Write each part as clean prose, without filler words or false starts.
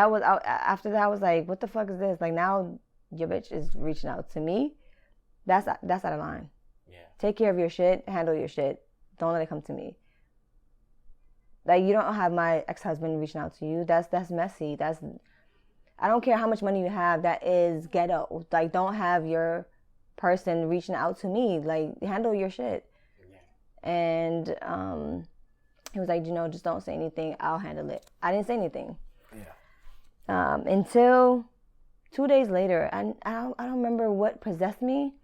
After that, I was like, what the fuck is this? Like, now your bitch is reaching out to me. That's out of line. Yeah. Take care of your shit. Handle your shit. Don't let it come to me. Like, you don't have my ex-husband reaching out to you. That's messy. I don't care how much money you have. That is ghetto. Like, don't have your person reaching out to me. Like, handle your shit. Yeah. And he was like, just don't say anything. I'll handle it. I didn't say anything. Yeah. Until 2 days later, I don't remember what possessed me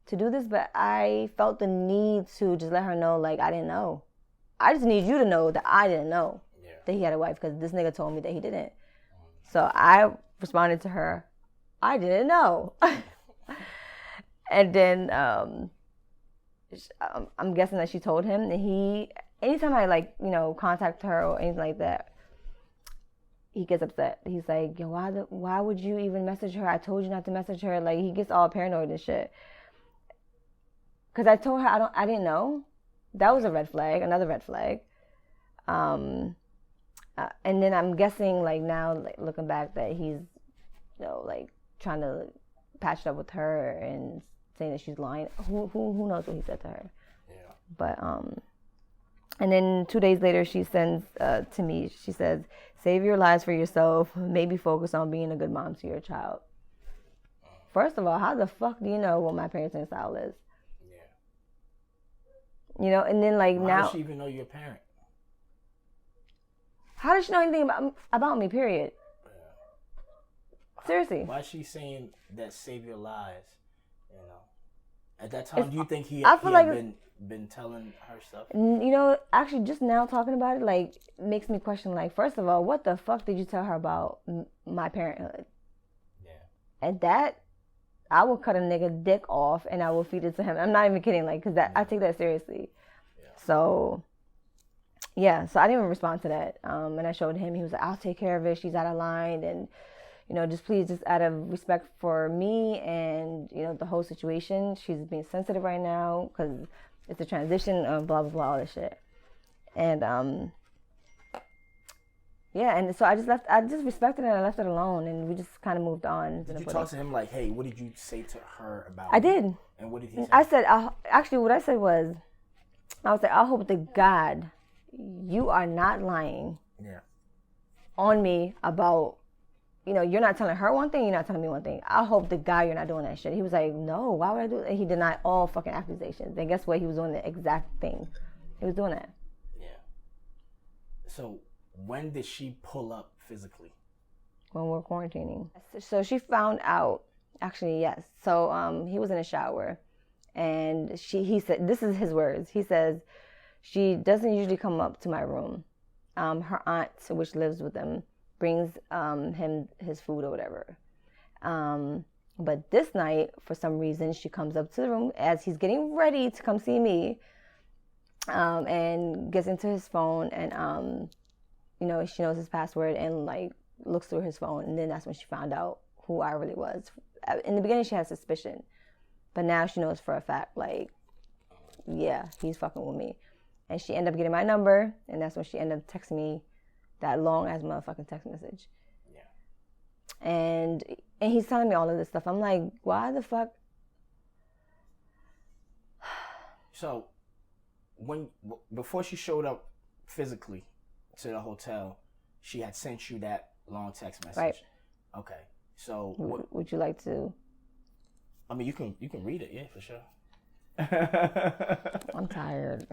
to do this, but I felt the need to just let her know, like, I didn't know. I just need you to know that I didn't know that he had a wife, because this nigga told me that he didn't. So I responded to her, I didn't know. And then I'm guessing that she told him that anytime I contact her or anything like that, he gets upset. He's like, yo, why would you even message her? I told you not to message her. Like, he gets all paranoid and shit. Because I told her I didn't know. That was a red flag, another red flag. And then I'm guessing, like, now, like, looking back, that he's, like, trying to patch it up with her and saying that she's lying. Who knows what he said to her? Yeah. But and then 2 days later, she sends to me. She says, "Save your lies for yourself. Maybe focus on being a good mom to your child." First of all, how the fuck do you know what my parenting style is? Yeah. And then, like, Why now. How does she even know you're a parent? How does she know anything about me, period? Yeah. Seriously. Why is she saying that save your lies? At that time, do you think he had been telling her stuff? Actually, just now talking about it, like, makes me question, like, first of all, what the fuck did you tell her about my parenthood? Yeah. And that, I will cut a nigga dick off and I will feed it to him. I'm not even kidding, like, because I take that seriously. Yeah. So, yeah, so I didn't even respond to that. And I showed him. He was like, I'll take care of it. She's out of line. And, just please, just out of respect for me and, the whole situation, she's being sensitive right now because it's a transition of blah, blah, blah, all this shit. And, yeah, and so I just respected it and I left it alone, and we just kind of moved on. Did you talk to him like, hey, what did you say to her about I me? did. And what did he say? I said, actually, what I said was, I hope to God you are not lying on me about, you're not telling her one thing, you're not telling me one thing. I hope to God you're not doing that shit. He was like, no, why would I do that? He denied all fucking accusations. And guess what? He was doing the exact thing. He was doing that. Yeah. So when did she pull up physically? When we're quarantining. So she found out, actually, yes. So he was in a shower, and he said, this is his words. He says, she doesn't usually come up to my room. Her aunt, which lives with him, brings him his food or whatever. But this night, for some reason, she comes up to the room as he's getting ready to come see me, and gets into his phone, and she knows his password and, like, looks through his phone, and then that's when she found out who I really was. In the beginning, she had suspicion, but now she knows for a fact, like, yeah, he's fucking with me. And she ended up getting my number, and that's when she ended up texting me that long-ass motherfucking text message. Yeah. And he's telling me all of this stuff. I'm like, why the fuck? So, before she showed up physically to the hotel, she had sent you that long text message. Right. Okay. So, would you like to? I mean, you can read it, yeah, for sure. I'm tired.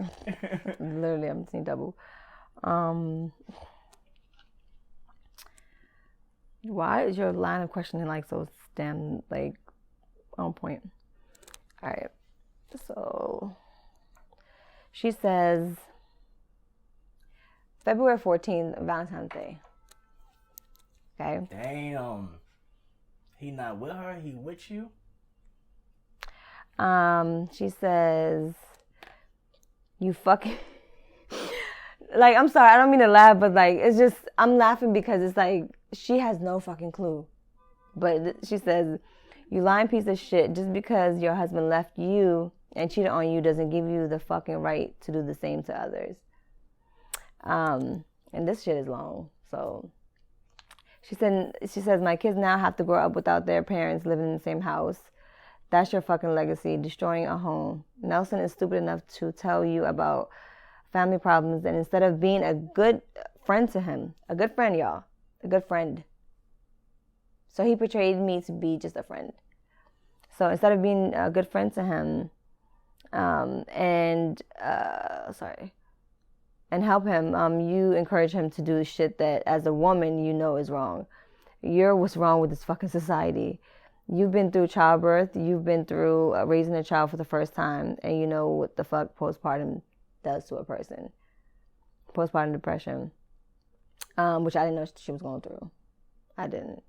Literally, I'm seeing double. Why is your line of questioning, like, so damn, like, on point? All right. So she says February 14th, Valentine's Day. Okay. Damn. He not with her, he with you? She says, you fucking, like, I'm sorry, I don't mean to laugh, but, like, it's just, I'm laughing because it's like, she has no fucking clue. But she says, you lying piece of shit, just because your husband left you and cheated on you doesn't give you the fucking right to do the same to others. And this shit is long. So She says, my kids now have to grow up without their parents living in the same house. That's your fucking legacy, destroying a home. Nelson is stupid enough to tell you about family problems, and instead of being a good friend to him, a good friend, y'all, a good friend. So he portrayed me to be just a friend. So instead of being a good friend to him, and help him, you encourage him to do shit that, as a woman, you know is wrong. You're what's wrong with this fucking society. You've been through childbirth. You've been through raising a child for the first time, and you know what the fuck postpartum does to a person. Postpartum depression, which I didn't know she was going through. I didn't.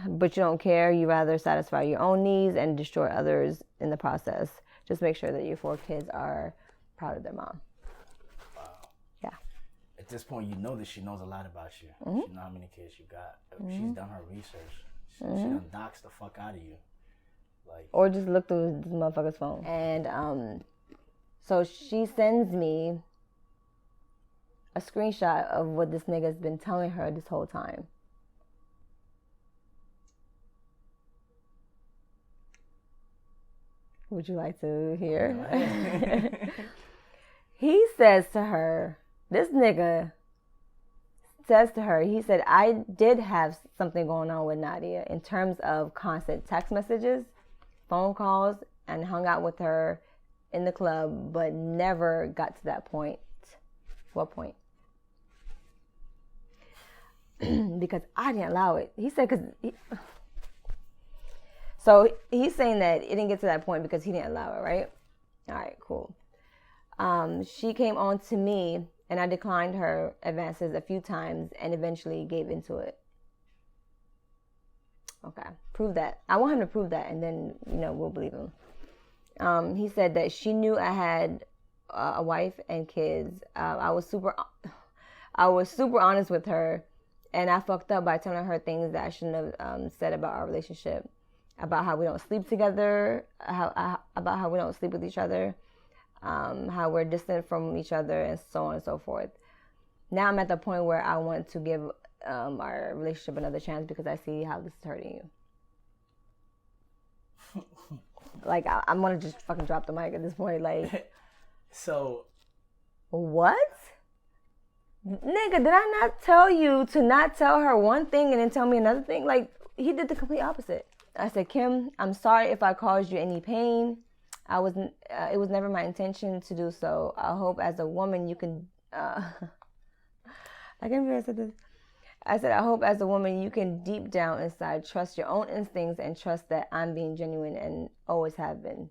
But you don't care. You rather satisfy your own needs and destroy others in the process. Just make sure that your 4 kids are proud of their mom. Wow. Yeah. At this point, you know that she knows a lot about you. Mm-hmm. She knows how many kids you got. She's done her research. She done doxed the fuck out of you. Like, or just look through this motherfucker's phone. And so she sends me a screenshot of what this nigga's been telling her this whole time. Would you like to hear? He says to her, this nigga says to her, he said, I did have something going on with Nadia in terms of constant text messages, phone calls, and hung out with her in the club, but never got to that point. What point? Because I didn't allow it. He said, so he's saying that it didn't get to that point because he didn't allow it, right? All right, cool. She came on to me, and I declined her advances a few times and eventually gave into it. Okay, prove that. I want him to prove that, and then, we'll believe him. He said that she knew I had a wife and kids. I was super honest with her, and I fucked up by telling her things that I shouldn't have said about our relationship. About how we don't sleep together, about how we don't sleep with each other, how we're distant from each other, and so on and so forth. Now I'm at the point where I want to give our relationship another chance because I see how this is hurting you. Like, I'm going to just fucking drop the mic at this point. Like, so. What? Nigga, did I not tell you to not tell her one thing and then tell me another thing? Like, he did the complete opposite. I said, Kim, I'm sorry if I caused you any pain. It was never my intention to do so. I hope as a woman you can, I can't believe I said this. I said, I hope as a woman you can deep down inside trust your own instincts and trust that I'm being genuine and always have been.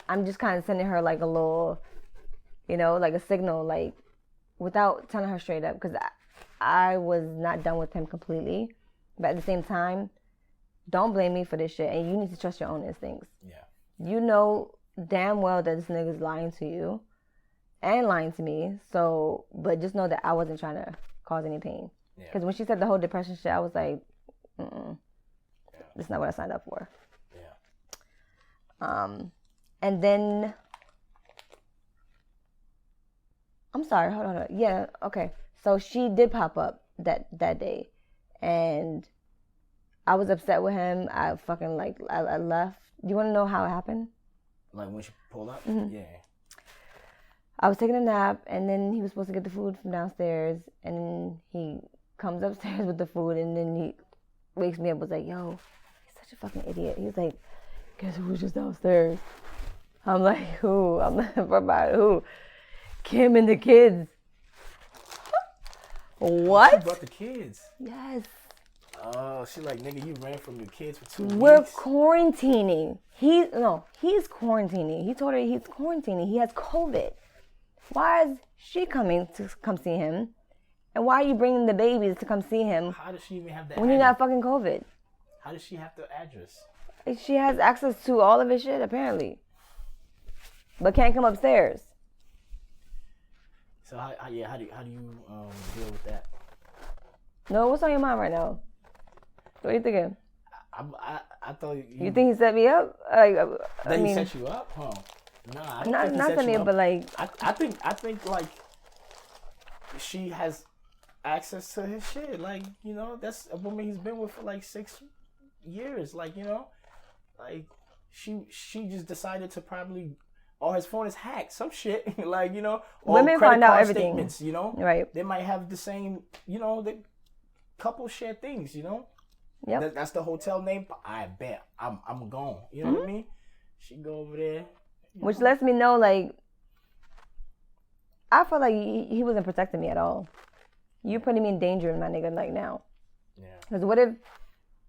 I'm just kind of sending her like a little, like a signal, like without telling her straight up, because I was not done with him completely. But at the same time, don't blame me for this shit, and you need to trust your own instincts. Yeah. You know damn well that this nigga's lying to you and lying to me. So, but just know that I wasn't trying to cause any pain. Because when she said the whole depression shit, I was like, that's not what I signed up for. Yeah. And then, I'm sorry, hold on. Yeah, okay. So she did pop up that day, and I was upset with him. I fucking I left. Do you want to know how it happened? Like when she pulled up? Mm-hmm. Yeah. I was taking a nap, and then he was supposed to get the food from downstairs, and then he comes upstairs with the food, and then he wakes me up and was like, yo, he's such a fucking idiot. He was like, guess who was just downstairs? I'm like, who? I'm like, about who? Kim and the kids. What? She brought the kids. Yes. Oh, she like, nigga, you ran from your kids for 2 weeks. We're quarantining. He's quarantining. He told her he's quarantining. He has COVID. Why is she coming to come see him? And why are you bringing the babies to come see him? How does she even have that? When you got fucking COVID? How does she have the address? She has access to all of his shit, apparently. But can't come upstairs. So how do you deal with that? No, what's on your mind right now? What are you thinking? I thought you think he set me up? He set you up? Huh? Nah, I don't think he set me up, but like I think like she has access to his shit. Like, you know, that's a woman he's been with for like 6 years. Like, you know, like she just decided to probably, or his phone is hacked, some shit. Like, you know, or Women credit find out card everything. statements, you know, Right. they might have the same, you know, the couple share things, you know. Yep. That's the hotel name. I bet I'm gone. You know what I mean? She go over there, which lets me know, like, I feel like he wasn't protecting me at all. You're putting me in danger, my nigga, like now. Yeah. Because what if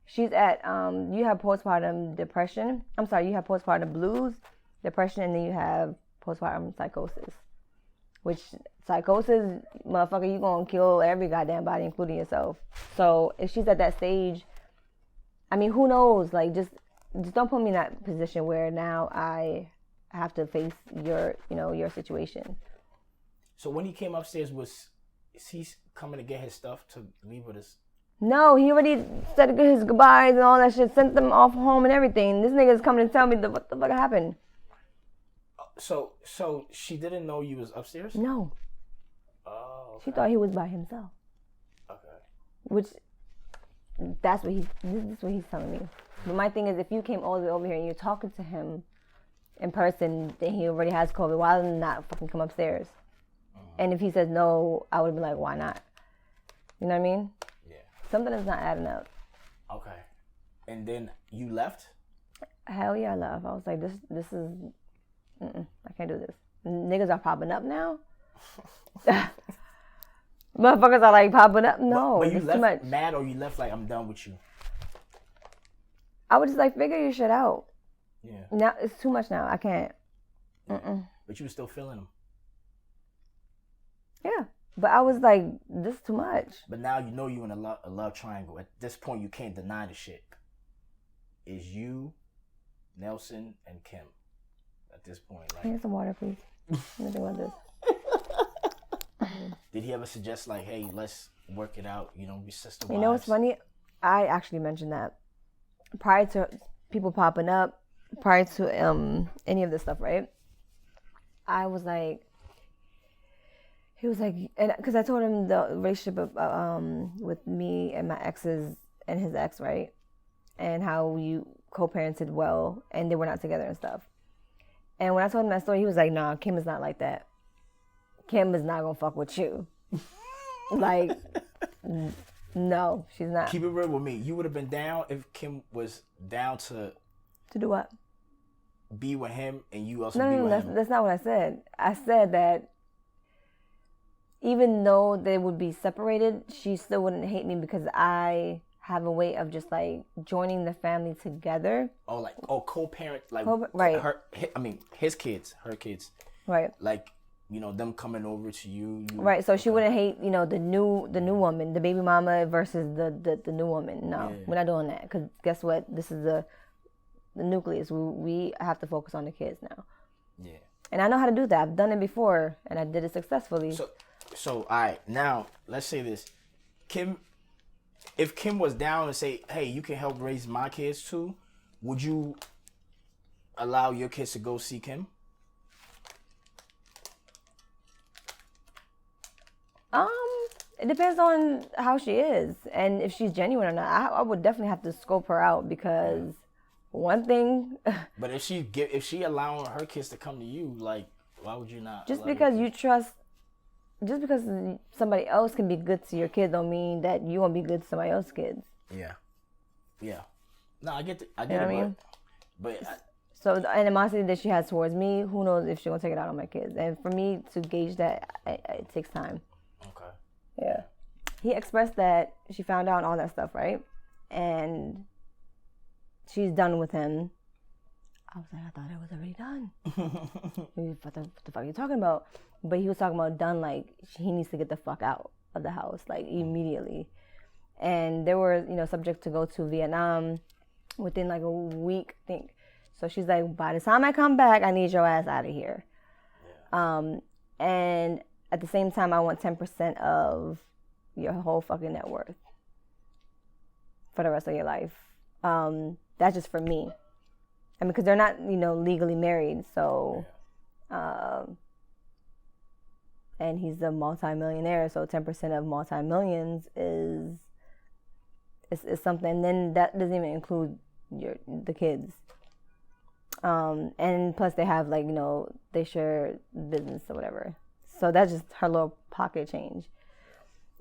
she's at, you have postpartum depression. I'm sorry, you have postpartum blues, depression, and then you have postpartum psychosis. Which psychosis, motherfucker, you gonna kill every goddamn body, including yourself. So if she's at that stage, I mean, who knows? Like, just don't put me in that position where now I have to face your situation. So when he came upstairs, is he coming to get his stuff to leave with us? No, he already said his goodbyes and all that shit, sent them off home and everything. This nigga's coming to tell me what the fuck happened. So she didn't know you was upstairs? No. Oh. Okay. She thought he was by himself. Okay. Which, this is what he's telling me. But my thing is, if you came all the way over here and you're talking to him in person, then he already has COVID. Why did not fucking come upstairs? And if he says no, I would be like, why not? You know what I mean? Yeah. Something is not adding up. Okay. And then you left? Hell yeah, I left. I was like, this is, I can't do this. Niggas are popping up now. Motherfuckers are like popping up. No, but you it's left too much. mad, or you left like, I'm done with you? I would just like figure your shit out. Yeah. Now it's too much. Now I can't. Yeah. But you were still feeling him. Yeah, but I was like, this is too much. But now you know you in a love triangle. At this point, you can't deny the shit. Is you, Nelson, and Kim. At this point, like. Can I get some water, please? Let me think about this. Did he ever suggest like, hey, let's work it out? You know, be sister wives. You know what's funny? I actually mentioned that prior to people popping up, prior to any of this stuff, right? I was like, he was like, and because I told him the relationship with me and my exes and his ex, right? And how you co-parented well and they were not together and stuff. And when I told him that story, he was like, nah, Kim is not like that. Kim is not gonna fuck with you. Like, no, she's not. Keep it real with me. You would have been down if Kim was down to do what? Be with him and you also be with him. No, that's not what I said. I said that even though they would be separated, she still wouldn't hate me because I have a way of just like joining the family together. Oh, like co-parent, like right? His kids, her kids, right? Like, you know, them coming over to you. Right. So she wouldn't hate, you know, the new woman, the baby mama versus the new woman. No, we're not doing that because guess what? This is the nucleus. We have to focus on the kids now. Yeah. And I know how to do that. I've done it before and I did it successfully. So all right, now let's say this. If Kim was down and say, hey, you can help raise my kids too, would you allow your kids to go see Kim? It depends on how she is and if she's genuine or not. I would definitely have to scope her out because one thing. But if she allowing her kids to come to you, like, why would you not? Just because somebody else can be good to your kids don't mean that you won't be good to somebody else's kids. Yeah. No, I get it. You know what I mean? So the animosity that she has towards me, who knows if she's gonna take it out on my kids? And for me to gauge that, it takes time. Okay. Yeah. He expressed that she found out all that stuff, right? And she's done with him. I was like, I thought it was already done. What the fuck are you talking about? But he was talking about done, like he needs to get the fuck out of the house, like immediately. And they were, you know, subject to go to Vietnam within like a week, I think. So she's like, by the time I come back, I need your ass out of here. Yeah. And at the same time, I want 10% of your whole fucking net worth for the rest of your life. That's just for me. I mean, because they're not, you know, legally married. So and he's a multi-millionaire. So 10% of multi-millions is something. And then that doesn't even include the kids. And plus they have like, they share business or whatever. So that's just her little pocket change.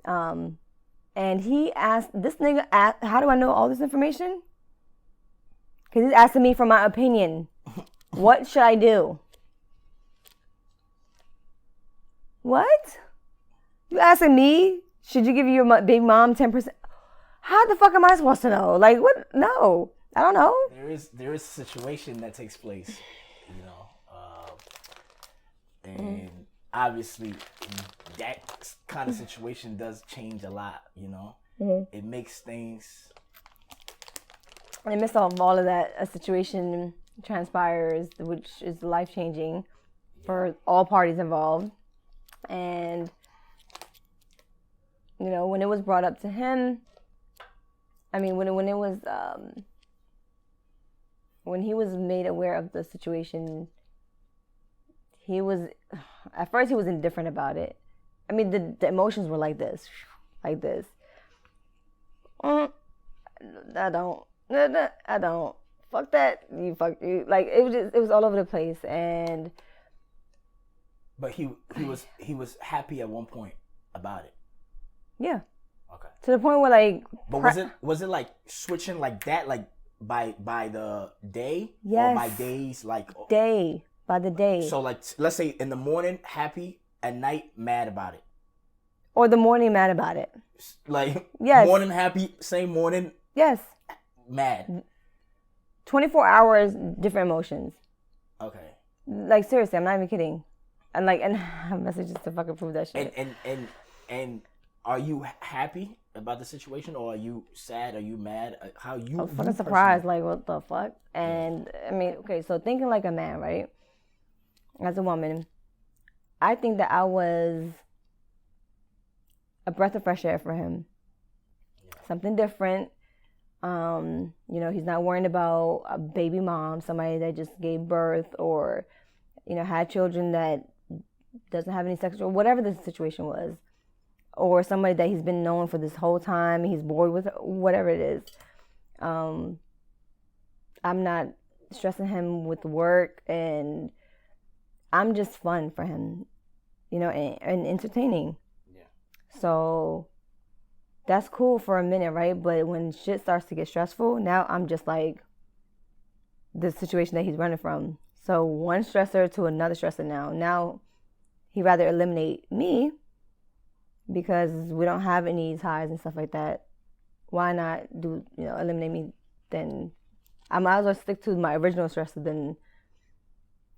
And he asked, this nigga asked, how do I know all this information? Because he's asking me for my opinion. What should I do? What? You asking me? Should you give your big mom 10%? How the fuck am I supposed to know? Like, what? No, I don't know. There is a situation that takes place, and obviously that kind of situation does change a lot. It makes things. In the midst of all of that, a situation transpires, which is life-changing for all parties involved. And, when it was brought up to him, when it was, when he was made aware of the situation, at first he was indifferent about it. The emotions were like this. I don't. Fuck that. You. Like, it was all over the place. And. But he was happy at one point about it. Yeah. Okay. To the point where like. But was it like switching like that, like by the day? Yes. Or by days, like. Day. By the day. So like, let's say in the morning happy, at night mad about it. Or the morning mad about it. Like. Yes. Morning happy, same morning. Yes. Mad. 24 hours, different emotions. Okay. Like, seriously, I'm not even kidding. And I have messages to fucking prove that shit. And are you happy about the situation, or are you sad? Are you mad? How you? I'm fucking surprised. Like, what the fuck? And okay, so thinking like a man, right? As a woman, I think that I was a breath of fresh air for him. Yeah. Something different. He's not worrying about a baby mom, somebody that just gave birth, or, had children that doesn't have any sex, or whatever the situation was, or somebody that he's been knowing for this whole time, he's bored with, whatever it is. I'm not stressing him with work, and I'm just fun for him, and entertaining. Yeah. So that's cool for a minute, right? But when shit starts to get stressful, now I'm just like the situation that he's running from. So one stressor to another stressor now. Now he'd rather eliminate me because we don't have any ties and stuff like that. Why not eliminate me? Then I might as well stick to my original stressor than, you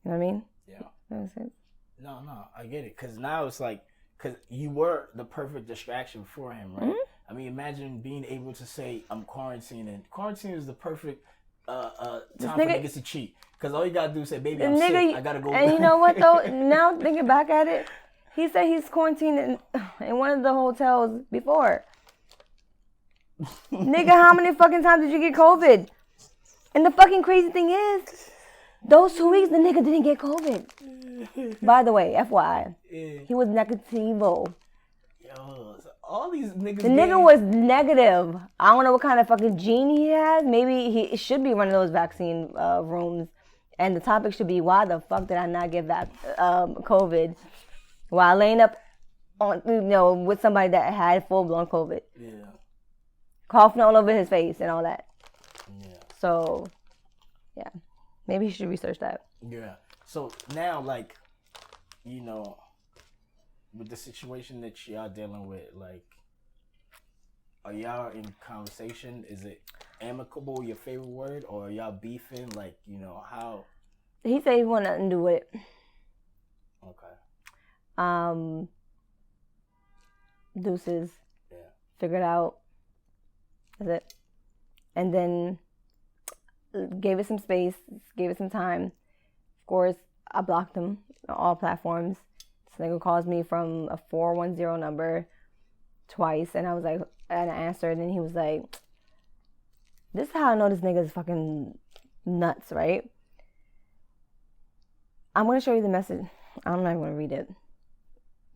know what I mean? Yeah. That makes sense. No, I get it. Because now it's like, because you were the perfect distraction for him, right? Mm-hmm. Imagine being able to say, I'm quarantining. Quarantine is the perfect time for niggas to cheat. Because all you got to do is say, baby, I'm sick. I got to go. And you know what, though? Now thinking back at it, he said he's quarantined in one of the hotels before. Nigga, how many fucking times did you get COVID? And the fucking crazy thing is, those 2 weeks, the nigga didn't get COVID. By the way, FYI, he was negativo. Yo, so all these niggas. The nigga was negative. I don't know what kind of fucking gene he has. Maybe he should be one of those vaccine rooms. And the topic should be, why the fuck did I not get COVID while laying up on, with somebody that had full blown COVID? Yeah. Coughing all over his face and all that. Yeah. So, yeah. Maybe he should research that. Yeah. So now, like, with the situation that y'all dealing with, like, are y'all in conversation? Is it amicable, your favorite word, or are y'all beefing? Like, how? He said he want nothing to do with it. Okay. Deuces. Yeah. Figure it out. That's it. And then gave it some space, gave it some time. Of course, I blocked him on all platforms. This nigga calls me from a 410 number twice, and I was like, and I answered, and he was like, this is how I know this nigga is fucking nuts, right? I'm going to show you the message. I'm not even going to read it.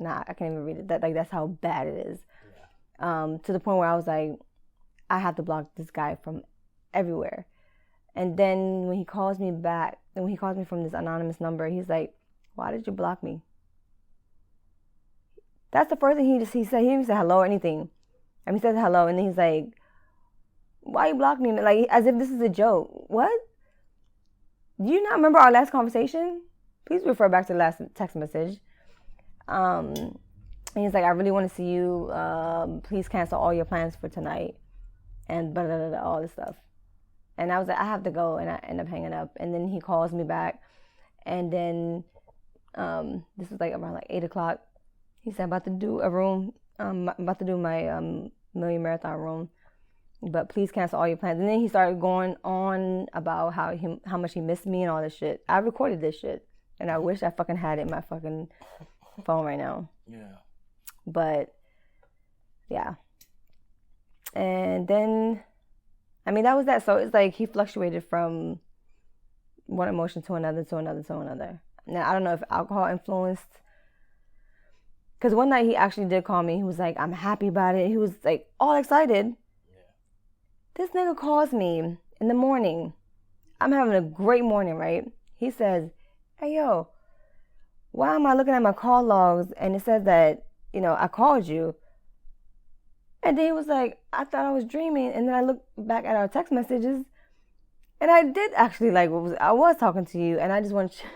nah, I can't even read it. That's how bad it is. To the point where I was like, I have to block this guy from everywhere. And then when he calls me back, and when he calls me from this anonymous number, he's like, why did you block me? That's the first thing he said. He didn't say hello or anything. I mean, he said hello, and then he's like, why you block me? Like, as if this is a joke. What? Do you not remember our last conversation? Please refer back to the last text message. And he's like, I really want to see you. Please cancel all your plans for tonight. And blah, blah, blah, blah, all this stuff. And I was like, I have to go. And I end up hanging up. And then he calls me back. And then this was like around like 8 o'clock. He said, I'm about to do a room. I'm about to do my Million Marathon room. But please cancel all your plans. And then he started going on about how much he missed me and all this shit. I recorded this shit. And I wish I fucking had it in my fucking phone right now. Yeah. But, yeah. And then, I mean, that was that. So it's like he fluctuated from one emotion to another, to another, to another. Now, I don't know if alcohol influenced. Because one night he actually did call me. He was like, I'm happy about it. He was like all excited. Yeah. This nigga calls me in the morning. I'm having a great morning, right? He says, hey, yo, why am I looking at my call logs and it says that, you know, I called you? And then he was like, I thought I was dreaming. And then I looked back at our text messages and I did actually I was talking to you and I just want you.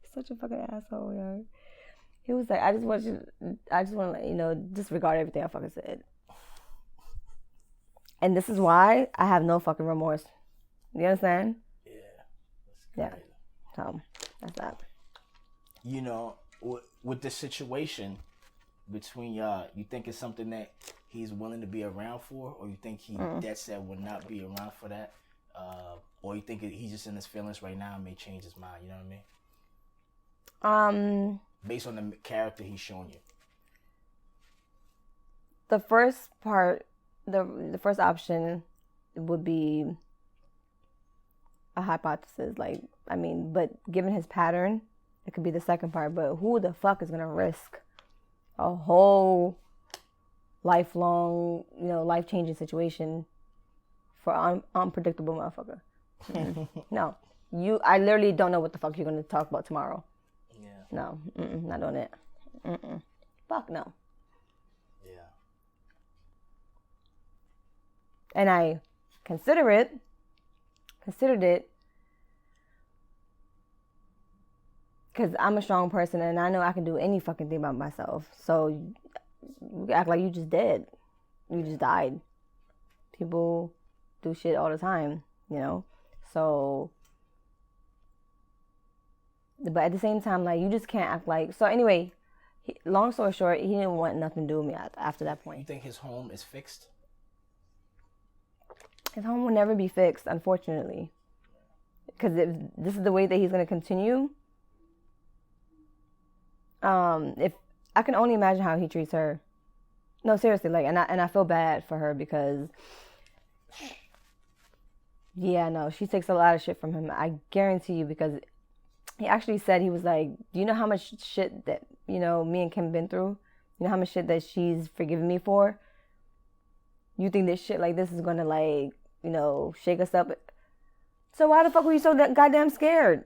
He's such a fucking asshole, yo. He was like, I just want to let you know, disregard everything I fucking said. And this is why I have no fucking remorse. You understand? Yeah. Yeah. So, that's that. You know, with this situation between y'all, you think it's something that he's willing to be around for? Or you think he dead set would not be around for that? Or you think he's just in his feelings right now and may change his mind? You know what I mean? Based on the character he's showing you. The first part, the first option would be a hypothesis. Like, I mean, but given his pattern, it could be the second part. But who the fuck is going to risk a whole lifelong, you know, life-changing situation for unpredictable motherfucker? No. I literally don't know what the fuck you're going to talk about tomorrow. No, not doing it. Fuck no. Yeah. And I considered it because I'm a strong person and I know I can do any fucking thing by myself. So you act like you just dead. You just died. People do shit all the time, you know? So... But at the same time, like, you just can't act like... So anyway, long story short, he didn't want nothing to do with me after that point. You think his home is fixed? His home will never be fixed, unfortunately. Because if this is the way that he's going to continue, if I can only imagine how he treats her. No, seriously, like, and I feel bad for her because... Yeah, no, she takes a lot of shit from him. I guarantee you, because... He actually said, he was like, do you know how much shit that, you know, me and Kim been through? You know how much shit that she's forgiven me for? You think this shit like this is going to, like, you know, shake us up? So why the fuck were you so goddamn scared?